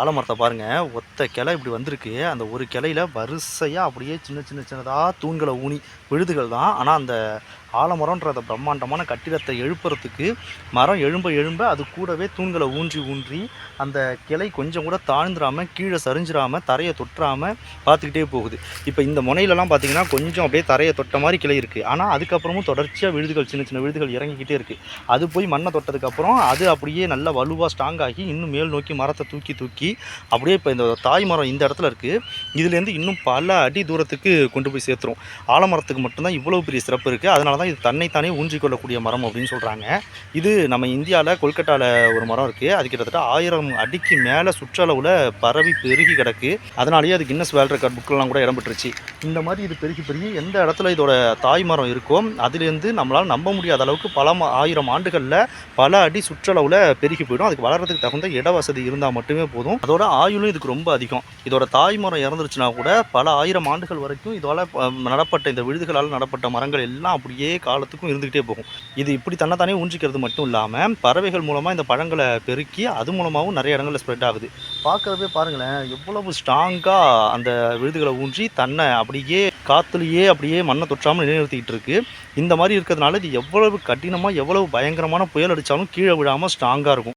ஆலமரத்தை பாருங்க, ஒத்த கிளை இப்படி வந்திருக்கு. அந்த ஒரு கிளையில வரிசையா அப்படியே சின்ன சின்ன சின்னதா தூண்கள ஊனி விழுதுகள் தான். ஆனா அந்த ஆலமரம்ன்ற அந்த பிரம்மாண்டமான கட்டிடத்தை எழுப்புறதுக்கு மரம் எழும்ப எழும்ப அது கூடவே தூண்கள ஊன்றி ஊன்றி அந்த கிளை கொஞ்சம் கூட தாழ்ந்துராம கீழே சரிஞ்சிராம தரையை தொற்றாம பார்த்துக்கிட்டே போகுது. இப்போ இந்த முனையிலலாம் பார்த்தீங்கன்னா கொஞ்சம் அப்படியே தரையை தொட்ட மாதிரி கிளை இருக்குது. ஆனால் அதுக்கப்புறமும் தொடர்ச்சியாக விழுதுகள் சின்ன சின்ன விழுதுகள் இறங்கிக்கிட்டே இருக்குது. அது போய் மண்ணை தொட்டதுக்கப்புறம் அது அப்படியே நல்லா வலுவாக ஸ்ட்ராங் ஆகி இன்னும் மேல் நோக்கி மரத்தை தூக்கி தூக்கி அப்படியே இப்போ இந்த தாய் மரம் இந்த இடத்துல இருக்குது. இதுலேருந்து இன்னும் பல அடி தூரத்துக்கு கொண்டு போய் சேர்த்துரும். ஆலமரத்துக்கு மட்டும்தான் இவ்வளவு பெரிய சிறப்பு இருக்குது. அதனால தான் இது தன்னைத்தானே ஊன்றிக்கொள்ளக்கூடிய மரம் அப்படின்னு சொல்கிறாங்க. இது நம்ம இந்தியாவில் கொல்கட்டாவில் ஒரு மரம் இருக்குது. அது கிட்டத்தட்ட 1000 அடிக்கு மேலே சுற்றளவில் பரவி பெருகி கிடக்கு. அதனாலேயே அது கின்னஸ் வேர்ல்ட் ரெக்கார்ட் புக்கெலாம் கூட இடம் பெற்றுச்சு. இந்த மாதிரி இது பெருகி பெருகி எந்த இடத்துல இதோட தாய் மரம் இருக்கோ அதுலேருந்து நம்மளால் நம்ப முடியாத அளவுக்கு பல 1000 ஆண்டுகளில் பல அடி சுற்றளவில் பெருகி போயிடும். அதுக்கு வளர்கிறதுக்கு தகுந்த இட வசதி இருந்தால் மட்டுமே போதும். அதோட ஆயுளும் இதுக்கு ரொம்ப அதிகம். இதோட தாய் மரம் இறந்துருச்சுன்னா கூட பல 1000 ஆண்டுகள் வரைக்கும் இதோட நடப்பட்ட இந்த விழுதுகளால் நடப்பட்ட மரங்கள் எல்லாம் அப்படியே காலத்துக்கும் இருந்துகிட்டே போகும். இது இப்படி தன்னைத்தானே ஊன்றிக்கிறது மட்டும் இல்லாமல் பறவைகள் மூலமாக இந்த பழங்களை பெருக்கி அது மூலமாகவும் நிறைய இடங்களில் ஸ்ப்ரெட் ஆகுது. பார்க்குறதே பாருங்களேன், எவ்வளவு ஸ்ட்ராங்காக அந்த விழுதுகளை ஊன்றி தன்னை அப்படியே காற்றுலையே அப்படியே மண்ணை தொற்றாமல் நிலைநிறுத்திக்கிட்டு இருக்கு. இந்த மாதிரி இருக்கிறதுனால இது எவ்வளவு கடினமாக எவ்வளவு பயங்கரமான புயல் அடித்தாலும் கீழே விழாமல் ஸ்ட்ராங்காக இருக்கும்.